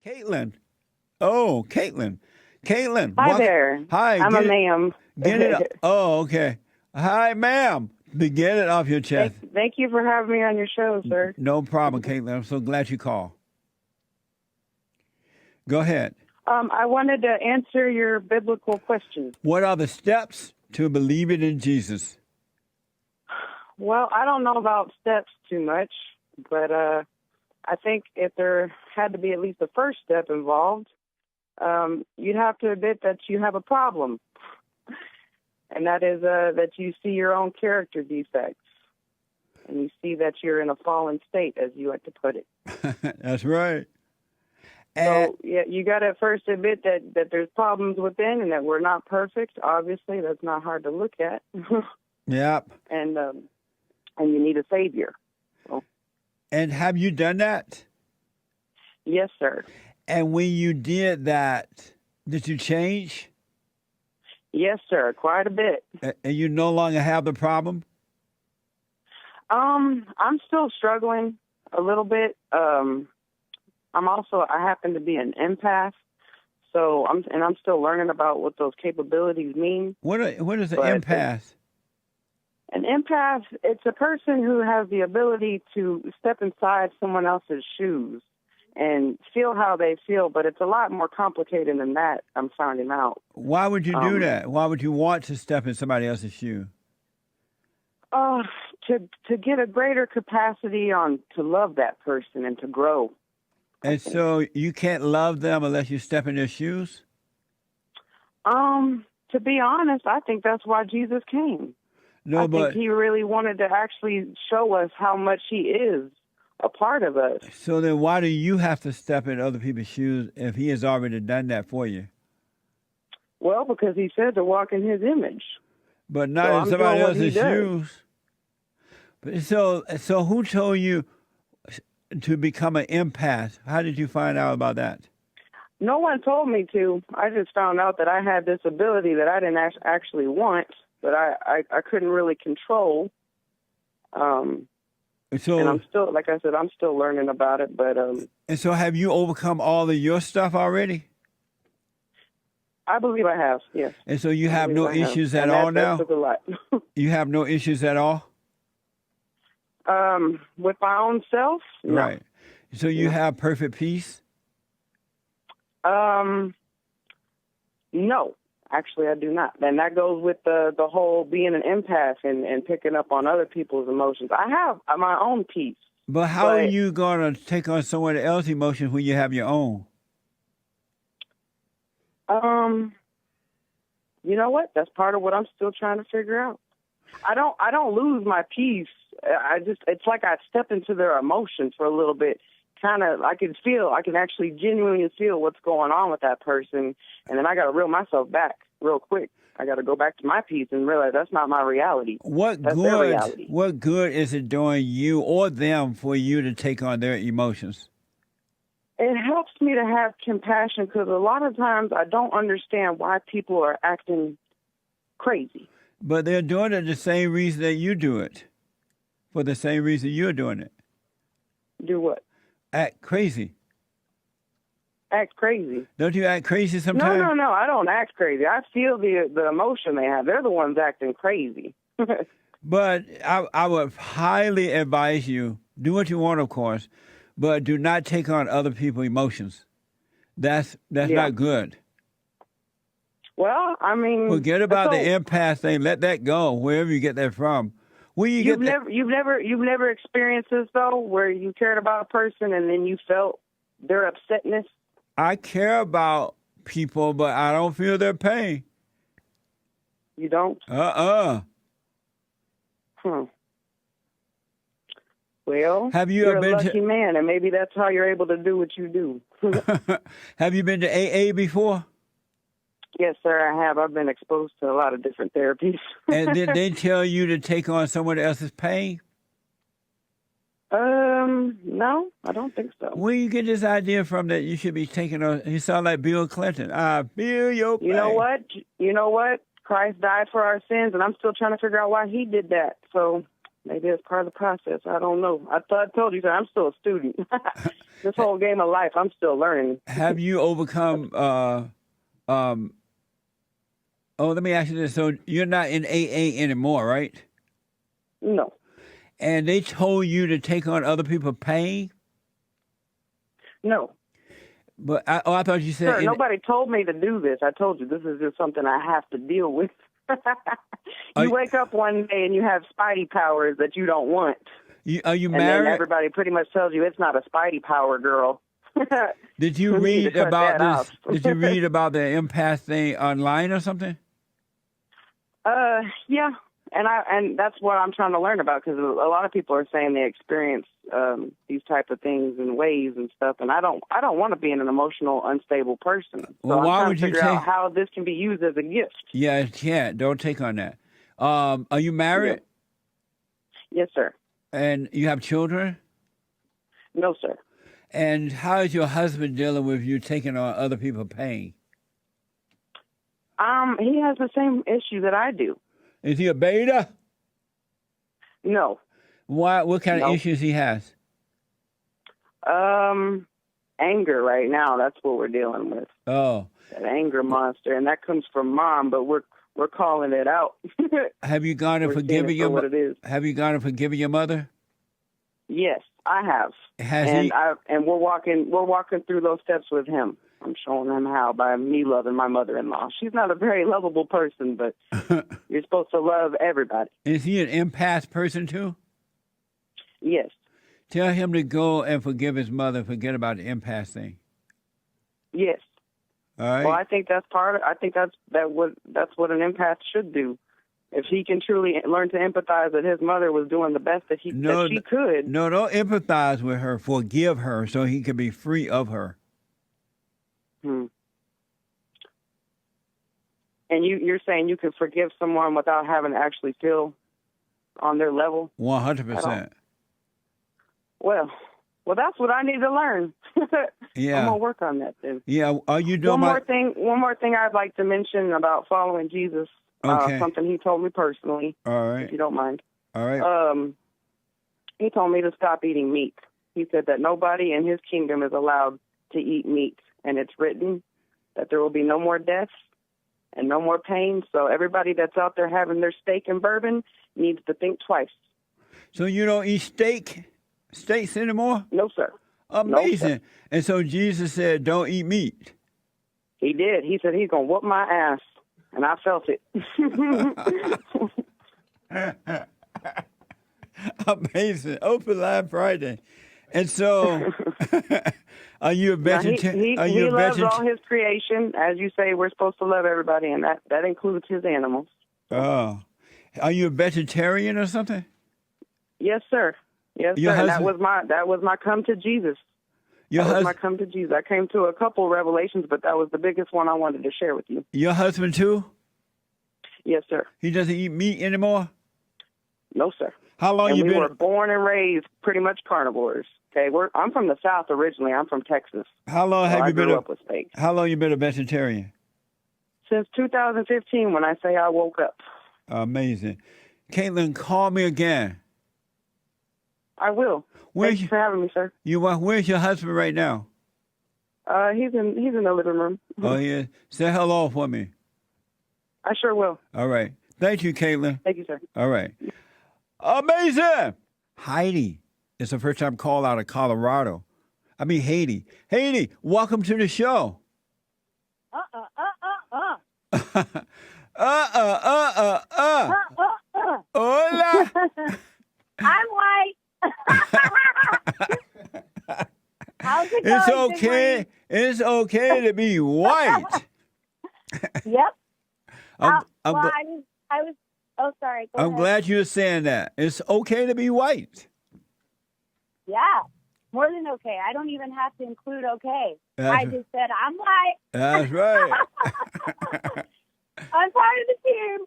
Caitlin. Oh, Caitlin. Caitlin. Hi there. Hi. I'm a ma'am. Get it. Oh, okay. Hi, ma'am. Get it off your chest. Thank you for having me on your show, sir. No problem, Caitlin. I'm so glad you called. Go ahead. I wanted to answer your biblical question. What are the steps to believing in Jesus? Well, I don't know about steps too much, but I think if there had to be at least a first step involved, you'd have to admit that you have a problem, and that is that you see your own character defects, and you see that you're in a fallen state, as you like to put it. That's right. So, yeah, you got to first admit that there's problems within and that we're not perfect. Obviously, that's not hard to look at. Yep. And you need a savior. So. And have you done that? Yes, sir. And when you did that, did you change? Yes, sir. Quite a bit. And you no longer have the problem? I'm still struggling a little bit. I happen to be an empath, so I'm still learning about what those capabilities mean. What is an empath? An empath, it's a person who has the ability to step inside someone else's shoes and feel how they feel, but it's a lot more complicated than that, I'm finding out. Why would you do that? Why would you want to step in somebody else's shoe? To get a greater capacity to love that person and to grow. And so you can't love them unless you step in their shoes? To be honest, I think that's why Jesus came. I think he really wanted to actually show us how much he is a part of us. So then why do you have to step in other people's shoes if he has already done that for you? Well, because he said to walk in his image. But not in somebody else's shoes. So who told you to become an empath? How did you find out about that? No one told me to. I just found out that I had this ability that I didn't actually want, but I couldn't really control. And I'm still, like I said, I'm still learning about it. But and so have you overcome all of your stuff already? I believe I have, yes. And so you have no issues at all now? That took a lot. You have no issues at all? With my own self? No. Right. So you have perfect peace? No, actually I do not. And that goes with the whole being an empath and picking up on other people's emotions. I have my own peace. But how are you going to take on someone else's emotions when you have your own? You know what? That's part of what I'm still trying to figure out. I don't lose my peace. It's like I step into their emotions for a little bit. Kind of, I can actually genuinely feel what's going on with that person. And then I got to reel myself back real quick. I got to go back to my peace and realize that's not my reality. That's their reality. What good is it doing you or them for you to take on their emotions? It helps me to have compassion because a lot of times I don't understand why people are acting crazy. But they're doing it the same reason that you do it. For the same reason you're doing it. Do what? Act crazy. Act crazy? Don't you act crazy sometimes? No. I don't act crazy. I feel the emotion they have. They're the ones acting crazy. But I would highly advise you, do what you want, of course, but do not take on other people's emotions. That's not good. Well, I mean, forget about the empath thing. Let that go, wherever you get that from. You've never experienced this though, where you cared about a person and then you felt their upsetness. I care about people, but I don't feel their pain. You don't? Well, you're a lucky man, and maybe that's how you're able to do what you do. Have you been to AA before? Yes, sir, I have. I've been exposed to a lot of different therapies. And did they tell you to take on someone else's pain? No, I don't think so. Where you get this idea from that you should be taking on? You sound like Bill Clinton. I feel your pain. You know what? Christ died for our sins, and I'm still trying to figure out why he did that. So Maybe it's part of the process. I don't know. I told you, sir, I'm still a student. This whole game of life, I'm still learning. Have you overcome? Let me ask you this. So you're not in AA anymore, right? No. And they told you to take on other people's pain? No. But I thought you said... Sir, nobody told me to do this. I told you, this is just something I have to deal with. You wake up one day and you have Spidey powers that you don't want. Are you and married? And then everybody pretty much tells you it's not a Spidey power, girl. Did you read about this? Did you read about the empath thing online or something? Yeah. And that's what I'm trying to learn about, because a lot of people are saying they experience these type of things in ways and stuff, and I don't want to be an emotional unstable person. So well, I'm why trying would to you figure out how this can be used as a gift. Yeah, it can't. Don't take on that. Are you married? Yeah. Yes, sir. And you have children? No, sir. And how is your husband dealing with you taking on other people's pain? He has the same issue that I do. Is he a beta? No. Why? What kind of issues he has? Anger right now. That's what we're dealing with. Oh. That anger monster, and that comes from Mom, but we're calling it out. Have you gone and forgiven your mother? Have you gone and forgiven your mother? Yes, I have. And we're walking through those steps with him. I'm showing him how by me loving my mother-in-law. She's not a very lovable person, but you're supposed to love everybody. Is he an empath person too? Yes. Tell him to go and forgive his mother. Forget about the empath thing. Yes. All right. Well, I think that's what an empath should do. If he can truly learn to empathize that his mother was doing the best that she could. No, don't empathize with her. Forgive her so he can be free of her. And you're saying you can forgive someone without having to actually feel on their level? 100%. Well, that's what I need to learn. Yeah. I'm gonna work on that then. Yeah. Are you doing One more thing I'd like to mention about following Jesus. Okay. Something he told me personally. All right. If you don't mind. All right. He told me to stop eating meat. He said that nobody in his kingdom is allowed to eat meat, and it's written that there will be no more deaths and no more pain. So everybody that's out there having their steak and bourbon needs to think twice. So you don't eat steaks anymore? No, sir. Amazing. No, sir. And so Jesus said, don't eat meat. He did. He said he's going to whoop my ass. And I felt it. Amazing. Open Line Friday. And so, are you a vegetarian? He loves all his creation. As you say, we're supposed to love everybody, and that includes his animals. Oh. Are you a vegetarian or something? Yes, sir. Yes, your sir. Husband? That was my come to Jesus. My come to Jesus. I came to a couple revelations, but that was the biggest one I wanted to share with you. Your husband too? Yes, sir. He doesn't eat meat anymore? No, sir. How long you been? We were born and raised pretty much carnivores. Okay, I'm from the South originally. I'm from Texas. How long have you been? I grew up with steak. How long you been a vegetarian? Since 2015, when I say I woke up. Amazing. Caitlin, call me again. I will. Thank you for having me, sir. Where's your husband right now? He's in the living room. Oh, yeah. Say hello for me. I sure will. All right. Thank you, Caitlin. Thank you, sir. All right. Amazing. Heidi. It's the first time call out of Colorado. I mean, Haiti. Haiti, welcome to the show. Hola. I'm white. How's it going? It's okay. It's okay to be white. Yep. I'm sorry. Go I'm ahead. glad you're saying that. It's okay to be white. Yeah, more than okay. I don't even have to include okay. I just said I'm white. That's right. I'm part of the team.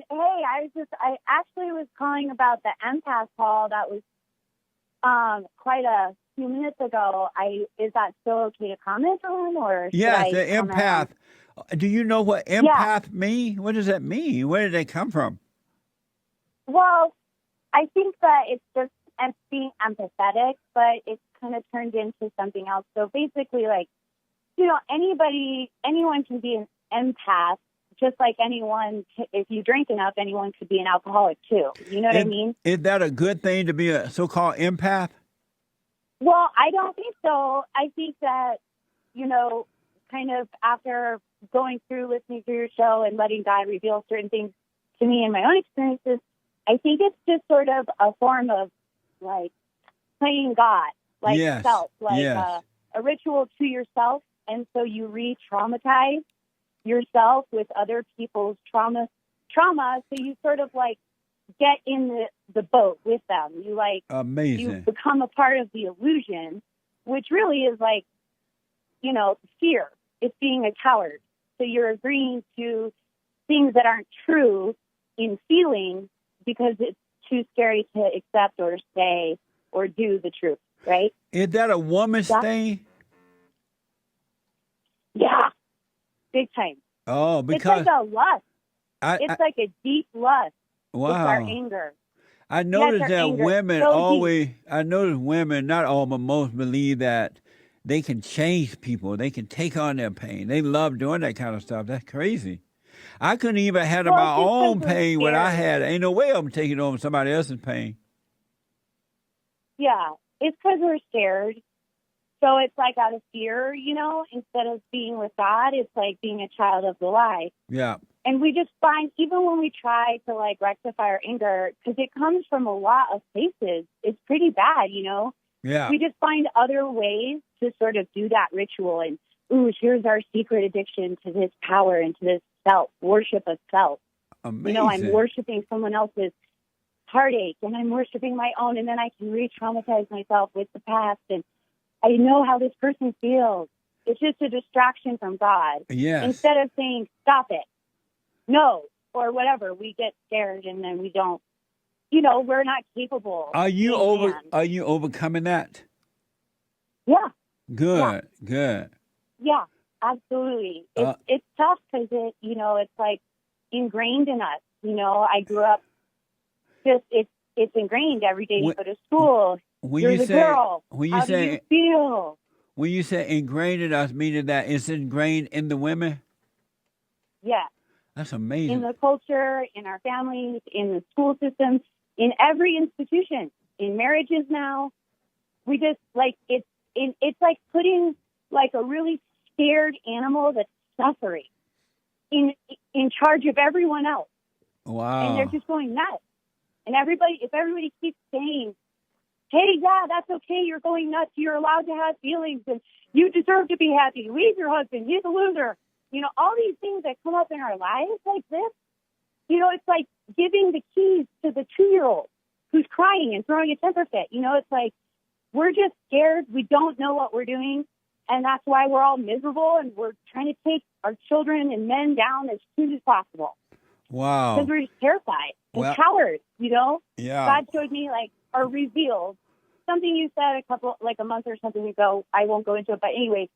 Hey, I actually was calling about the empath call that was quite a few minutes ago. Is that still okay to comment on, or yes, the empath. Do you know what empath mean? What does that mean? Where did they come from? Well, I think that it's just being empathetic, but it's kind of turned into something else. So basically, like, anyone can be an empath, just like if you drink enough, anyone could be an alcoholic too. You know what I mean? Is that a good thing to be a so-called empath? Well, I don't think so. I think that, kind of after going through listening to your show and letting God reveal certain things to me in my own experiences, I think it's just sort of a form of, like, playing God, like self, like a ritual to yourself. And so you re-traumatize yourself with other people's trauma. So you sort of, like, get in the boat with them. You, like, amazing. You become a part of the illusion, which really is, like, fear. It's being a coward. So you're agreeing to things that aren't true in feeling because it's too scary to accept or say or do the truth, right? Is that a woman's thing? Yeah, big time. Oh, because it's like a lust. It's like a deep lust. Wow. It's our anger. I noticed that women I notice women, not all, but most, believe that they can change people. They can take on their pain. They love doing that kind of stuff. That's crazy. I couldn't even handle my own pain when I had it. Ain't no way I'm taking on somebody else's pain. Yeah, it's because we're scared. So it's like out of fear, instead of being with God, it's like being a child of the lie. Yeah. And we just find, even when we try to, like, rectify our anger, because it comes from a lot of places, it's pretty bad, Yeah. We just find other ways to sort of do that ritual. And, here's our secret addiction to this power and to this self, worship of self. Amazing. I'm worshiping someone else's heartache, and I'm worshiping my own, and then I can re-traumatize myself with the past, and I know how this person feels. It's just a distraction from God. Yes. Instead of saying, stop it, no, or whatever, we get scared, and then we don't, we're not capable. Are you overcoming that? Yeah. Good. Yeah, absolutely. It's tough because it's like ingrained in us. I grew up it's ingrained every day. You go to school. You're the girl. How do you feel? When you say ingrained in us, meaning that it's ingrained in the women? Yeah. That's amazing. In the culture, in our families, in the school system, in every institution, in marriages now. We just, like, it's like putting, like, a really scared animal that's suffering in charge of everyone else. Wow. And they're just going nuts. And if everybody keeps saying, hey, yeah, that's okay, you're going nuts, you're allowed to have feelings, and you deserve to be happy, leave your husband, he's a loser. All these things that come up in our lives like this, it's like giving the keys to the 2-year-old who's crying and throwing a temper fit. It's like we're just scared. We don't know what we're doing. And that's why we're all miserable, and we're trying to take our children and men down as soon as possible. Wow. Because we're just terrified and cowards, Yeah. God showed me, like, or revealed something you said a month or something ago. I won't go into it, but anyway,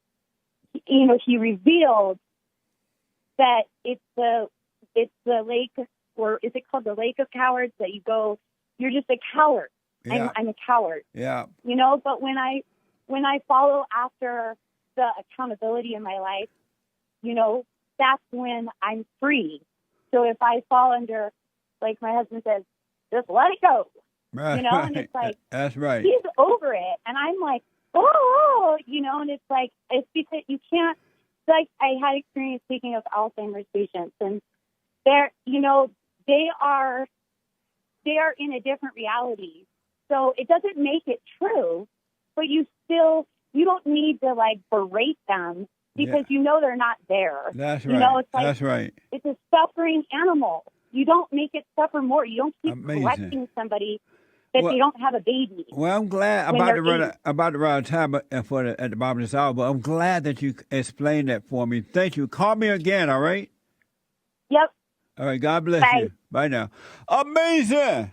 he revealed that it's the lake, or is it called the Lake of Cowards, that you go, you're just a coward. Yeah. I'm a coward. Yeah. But when I follow after the accountability in my life, that's when I'm free. So if I fall under, like my husband says, just let it go. Right. And it's like, that's right. He's over it. And I'm like, and it's like, it's because you can't, like, I had experience speaking of Alzheimer's patients, and they're, they are in a different reality. So it doesn't make it true, but you don't need to, like, berate them because they're not there. That's right. It's like, that's right. It's a suffering animal. You don't make it suffer more. You don't keep correcting somebody that they don't have a baby. Well, I'm glad I'm about to run out of time at the bottom of this hour, but I'm glad that you explained that for me. Thank you. Call me again, all right? Yep. All right. God bless Bye. you. Bye now. Amazing.